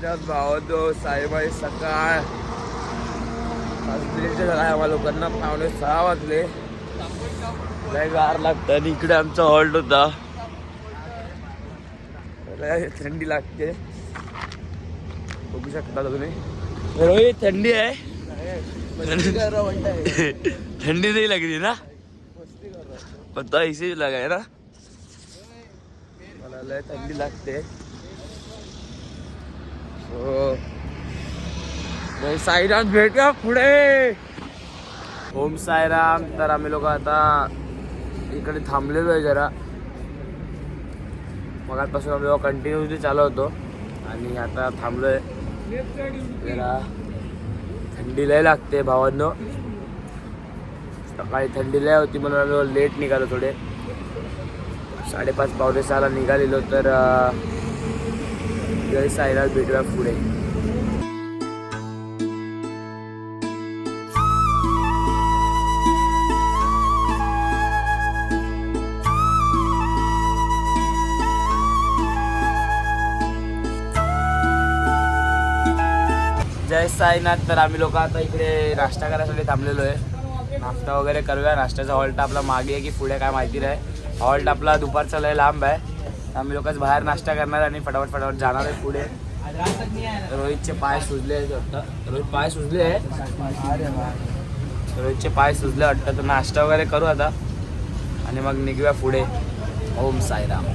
साईनाथ भावतो साईबाई सकाळ 5 मिनिटचे झाला आम्हाला लोकांना 5:45 वाजले. लय गार लागतं आणि इकडे आमचा हॉल्ट होता. लय थंडी लागते बघू शकता तुम्ही. रोहित थंडी आहे. थंडी नाही लागली ना पता इसे लगाय ना मला लय थंडी लागते. हो साईराम भेटूया पुढे. ओम साईराम. तर आम्ही लोक आता इकडे थांबलेलो आहे जरा. मगापासून आम्ही कंटिन्युअसली चालू होतो आणि आता थांबलोय जरा. थंडी लय लागते भावांनो. सकाळी थंडी लय होती म्हणून लेट निघालो थोडे. 5:30 पावणे 6 निघालेलो. तर जय साईनाथ भेटूया पुढे. जय साईनाथ. तर आम्ही लोक आता इकडे नाश्ता करायसाठी थांबलेलो आहे. नाश्ता वगैरे करूया. नाश्त्याचा हॉल्ट आपला मागे आहे की पुढे काय माहिती नाही. हॉल्ट आपला दुपारचा लय लांब आहे. आम्ही लोकच बाहेर नाश्ता करणार आणि फटाफट जाणार आहे पुढे. रोहितचे पाय सुजले आहेत वाटतं. रोहित पाय सुजले आहे. रोहितचे पाय सुजले वाटतं. तर नाश्ता वगैरे करू आता आणि मग निघूया पुढे. ओम साईराम.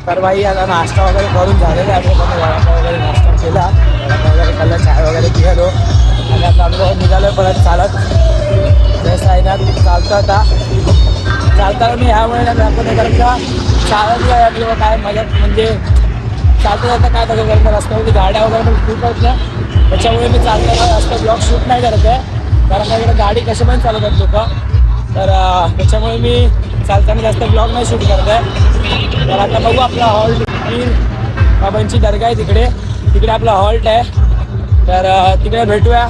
तर भाई आता नाश्ता वगैरे करून झालेला आहे. वडापाव वगैरे नाश्ता केला. वडापाव वगैरे खाल्ला. चाय वगैरे पिलो आणि आता आम्ही निघालो परत चालत. जय साईनाथ. चालतो आता. चालताना मी ह्यामुळे आपण कारण का चालत किंवा काय मजा म्हणजे चालता जाता काय तसं करतं रस्त्यावरती गाड्या वगैरे पण खूप आहेत ना. त्याच्यामुळे मी चालताना रस्ता ब्लॉग शूट नाही करत आहे. कारण का इकडे गाडी कशी पण चालवतात लोक. तर त्याच्यामुळे मी चालताना जास्त ब्लॉग नाही शूट करत आहे. तर आता बघू आपला हॉल्ट. पीर बाबांची दर्गा आहे तिकडे आपला हॉल्ट आहे. तर तिकडे भेटूया.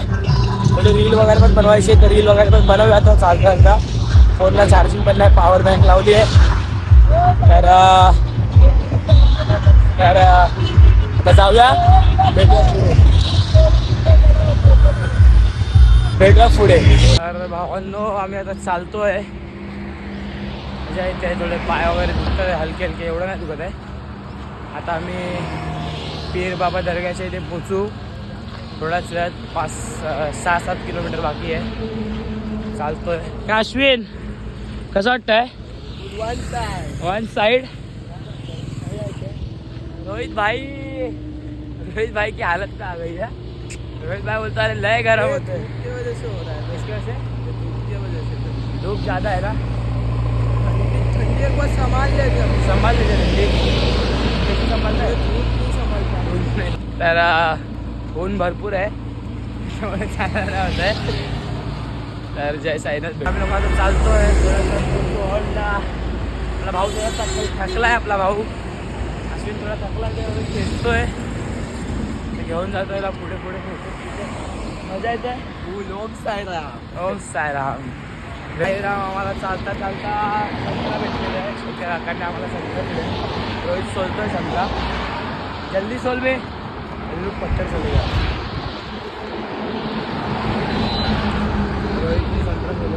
थोडी रील वगैरे पण बनवायची. तर रील वगैरे पण बनवूया. तर चालता फोनला चार्जिंग पण नाही. पॉवर बँक लावली आहे. तर आता जाऊया. भेटूया पुढे. तर भावांनो आम्ही आता चालतोय. मजा येते. थोडे पाय वगैरे दुखत आहे हलके एवढं नाही दुखत आहे. आता आम्ही पीर बाबा दर्ग्याच्या इथे पोचू. थोड्याच वेळात 6-7 किलोमीटर बाकी आहे. चालतोय. काय अश्विन कसं वाटतंय? One side. रोहित भाई की हालत का आ गई है. रोहित भाई बोलता है लय गरम होते हैं. इसकी वजह से हो रहा है. इसकी वजह से धूप ज़्यादा है ना. ठंडी एक बार संभाल लेते थंडी. संभालता है. तर ऊन भरपूर आहे त्यामुळे चालणार होत आहे. तर जय साईनाथ. आम्ही लोक आता चालतोय. आपला भाऊ थोडा थकला आहे. आपला भाऊ अश्विन थोडा थकला खेळतोय. घेऊन जातो याला पुढे मजा येते. ओम साईराम. ओम साईराम. साईराम. आम्हाला चालता संत्रा भेटलेला आहे. छोट्या काकांनी आम्हाला संत्रा दिले. रोहित सोलतोय संत्रा. जल्दी सोल बे. लोग पत्थर चलेगा. रोहितनी संत्रा सोल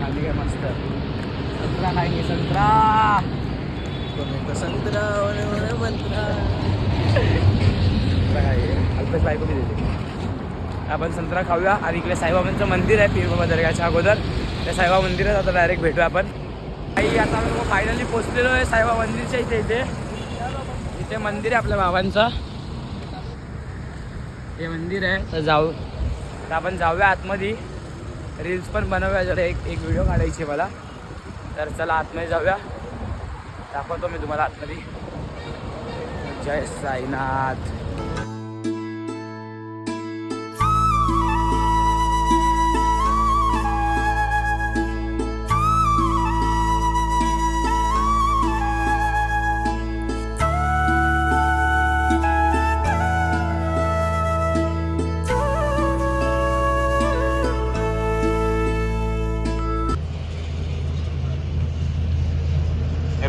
खाली काय मस्त संत्रा खाएंगे. संत्रा मंत्रा अल्पेश बायको मी देते. आपण संत्रा खाऊया आणि इकडे साईबाबांचं मंदिर आहे पीर बाबा दर्ग्याच्या अगोदर. त्या साईबाबा मंदिरात आता डायरेक्ट भेटूया आपण. काही आता आम्ही फायनली पोचलेलो आहे साईबाबा मंदिरच्या इथे मंदिर आहे आपल्या बाबांचं. हे मंदिर आहे. तर आपण जाऊया आतमध्ये. रील्स पण बनवूया. जरा एक व्हिडिओ काढायची मला. तर चला आतमध्ये जाऊया. दाखवतो मी तुम्हाला आतमध्ये. जय साईनाथ.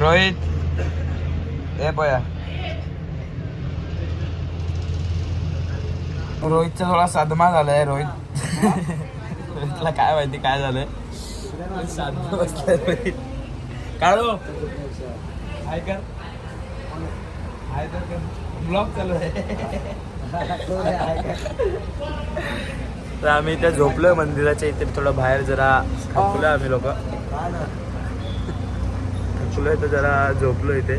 रोहित हे पया रोहितचा थोडा सदमा झालाय. रोहितला काय माहिती काय झालंय. सदमा बसलाय रोहित. काढो ऐकर ब्लॉग चालू आहे. तर आम्ही इथे झोपलोय मंदिराच्या इथे थोडं बाहेर जरा थकलोय आम्ही लोक. थकलोय तर जरा झोपलो इथे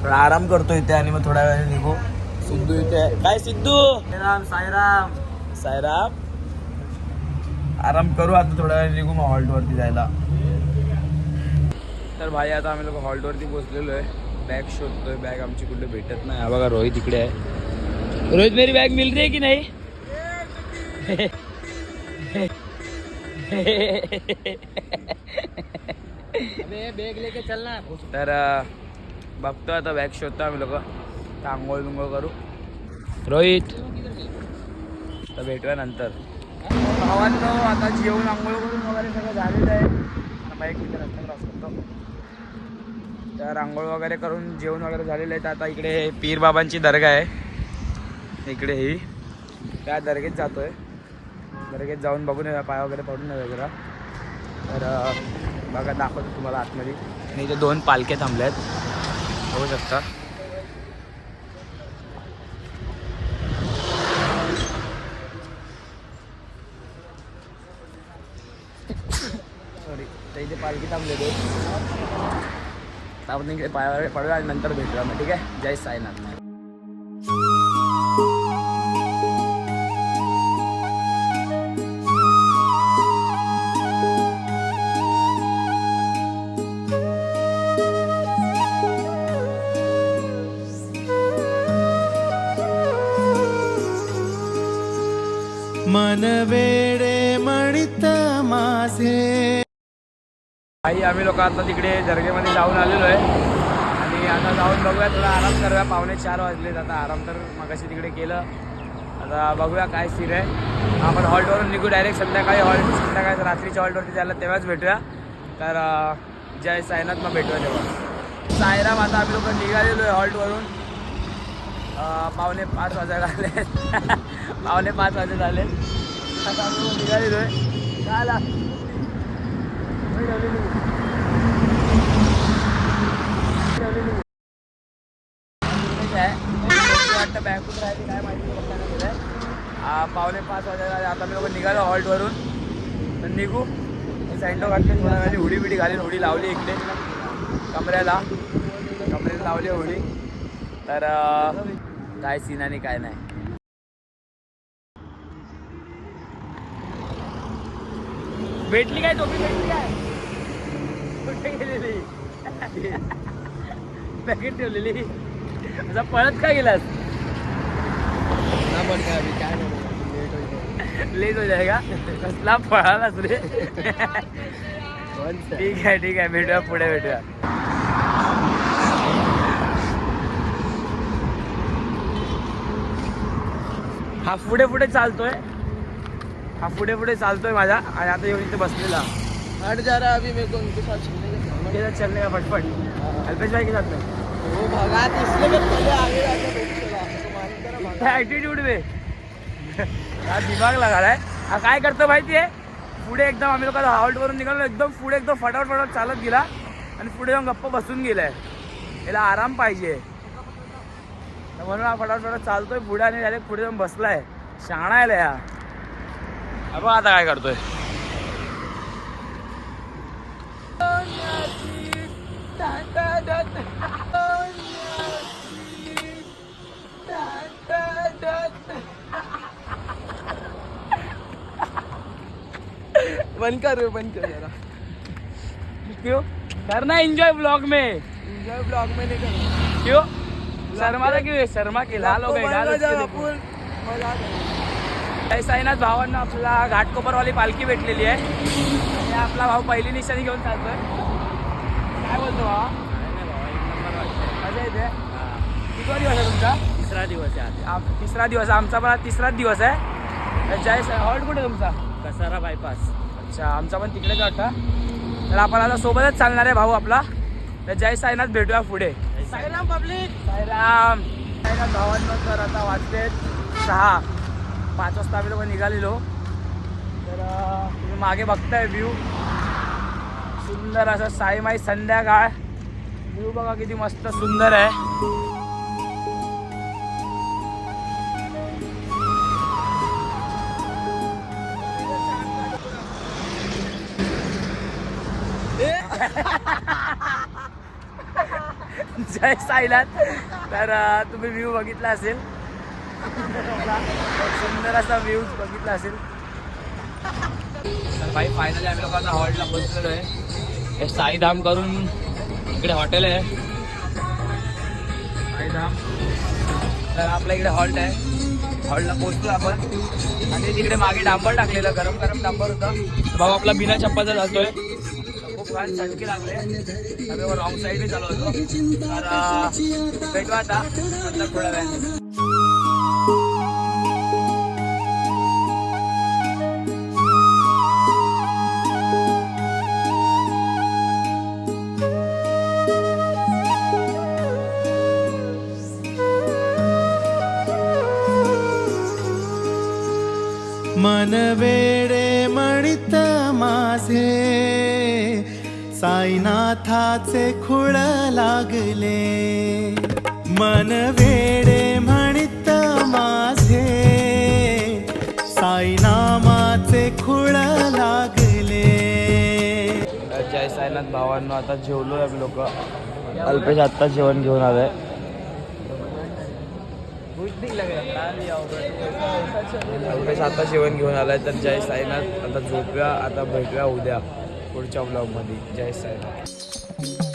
थोडा आराम करतो इथे आणि मग थोड्या वेळाने निघू. सिद्धू इथे काय सिद्धू साईराम साईराम साईराम. आराम करू आता थोड्या वेळ निघू मग हॉल्टवरती जायला. तर भाई आता आम्ही लोक हॉल्टवरती पोहोचलेलो आहे. बॅग शोधतोय. बॅग आमची कुठे भेटत नाही. हा बघा रोहित इकडे आहे. रोहित मेरी बॅग मिल रही है की नाही. बॅग लेके चलना. तर बघतो आता बॅग शोधतो आम्ही लोक. आंघोळ बिंघोळ करू. रोहित तर भेटूया नंतर. भावांनो आता जेवण आंघोळ करून वगैरे सगळं झालेलं आहे. आता एक मिनिट रस्ता क्रॉस करतो. तर आंघोळ वगैरे करून जेवण वगैरे झालेलं आहे. तर आता इकडे पीर बाबांची दर्गा आहे इकडे. ही त्या दर्गेत जातोय. दर्गेत जाऊन बघून येऊया. पाय वगैरे पडून येऊया जरा. तर बघा दाखवतो तुम्हाला आतमध्ये. आणि इथे 2 पालख्या थांबल्या आहेत बघू शकता. सॉरी तर इथे पालखी थांबलेली आहे. आपण इकडे पायावर पडूया आणि नंतर भेटूया मग. ठीक आहे. जय साईनाथ. मन वेडे म्हणित माझे. काही आम्ही लोक आता तिकडे दर्गेमध्ये जाऊन आलेलो आहे आणि आता जाऊन बघूया. थोडा आराम करूया. 3:45 वाजलेत. आता आराम तर मगाशी तिकडे केलं. आता बघूया काय सीन आहे. आपण हॉल्टवरून निघू डायरेक्ट. संध्याकाळी संध्याकाळी रात्रीच्या हॉल्टवरती जायला तेव्हाच भेटूया. तर जय साईनाथ मग भेटूया तेव्हा. साईराम. आता आम्ही लोक निघालेलो आहे हॉल्टवरून. 4:45 वाजायला आले. 4:45 वाजत झाले. आता आम्ही लोक निघालेलो आहे. काय वाटतं बँकून राहिली काय माहिती बघताना गेलं. 4:45 वाजायला आता मी लोक निघालो हॉल्टवरून. तर निघू. सँडो घातले थोड्या वेळाने. हुडी बिडी घालीन. हुडी लावली इकडे कमऱ्याला लावली हुडी. तर काय सीन आणि काय नाही. भेटली काय टोपी भेटली काय. कुठे गेलेली. पॅकेट ठेवलेली. असा पळत का गेलास. काय लेट हो जाएगा. कसला पळालास रे. ठीक आहे ठीक आहे. भेटूया पुढे भेटूया. हा पुढे पुढे चालतोय. हा पुढे पुढे चालतोय माझा. आणि आता येऊन इथे बसलेला. हट जा रहा अभी मेरे को उनके साथ चलने का. चलने का फटफट. अल्पेश भाई के साथ में वो भगा इसलिए मैं पहले आगे जाके बैठ चला तो मानता ना. ॲटिट्यूड में हा दिमाग लगा है. हा काय करतो माहिती आहे. पुढे एकदम आम्ही लोक हॉल्टवरून निघालो. एकदम पुढे एकदम फटाफट चालत गेला आणि पुढे जाऊन गप्पा बसून गेलाय. याला आराम पाहिजे म्हणून हा फटाफट चालतोय पुढे आणि डायरेक्ट पुढे जाऊन बसलाय. शहाणा आहे या. अबो आता काय करतोय. बंद कर जरा. क्यों करना एंजॉय ब्लॉग में. एंजॉय ब्लॉग में नहीं करना. क्यों शर्मा क्यों है. शर्मा के लाल हो गए. जय साईनाथ भावांना आपला घाटकोपरवाली पालखी भेटलेली आहे. आणि आपला भाऊ पहिली निशाणी घेऊन चालतोय. काय बोलतो भावा. मजा येते. कितवा दिवस आहे तुमचा. 3रा दिवस आहे. 3रा दिवस. आमचा पण 3राच दिवस आहे. जय हॉल्ट कुठे तुमचा. कसारा बायपास. अच्छा आमचा पण तिकडेच वाटतं. तर आपण आता सोबतच चालणार आहे भाऊ आपला. तर जय साईनाथ भेटूया पुढे. साईराम पब्लिक. साईराम. साईनाथ भावांना तर आता वाजलेत 6. 5 वाजता आम्ही लोक निघालेलो. तर तुम्ही मागे बघताय व्ह्यू सुंदर असं साईमाई संध्याकाळ. व्ह्यू बघा किती मस्त सुंदर आहे. जय साईनाथ. तर तुम्ही व्ह्यू बघितला असेल, सुंदर असा व्ह्यूज बघितला असेल. तर भाई फायनली आम्ही लोक आता हॉल्टला पोहोचलेलो आहे. हे साईधाम करून इकडे हॉटेल आहे साईधाम. तर आपल्या इकडे हॉल्ट आहे. हॉल्टला पोहोचलो आपण आणि तिकडे मागे डांबर टाकलेलं, गरम गरम डांबर होतं. भाऊ आपला बिना चप्पाचा जातोय. खूप घाण चटके लागले. आम्ही रॉंग साईडने चालू होतो. तर भेटू आता नंतर थोड्या वेळ. मन वेडे म्हणित माझे साईनाथाचे खूळ लागले. मन वेडे म्हणित माझे साईनामाचे खूळ लागले. जय साईनाथ भावांनो, आता जेवलो आम्ही लोक. अल्पेश आत्ता जेवण घेऊन आलाय. अल्पेश आता जेवण घेऊन आलाय. तर जय साईनाथ. आता झोपूया. आता भेटूया उद्या पुढच्या ब्लॉगमध्ये. जय साईनाथ.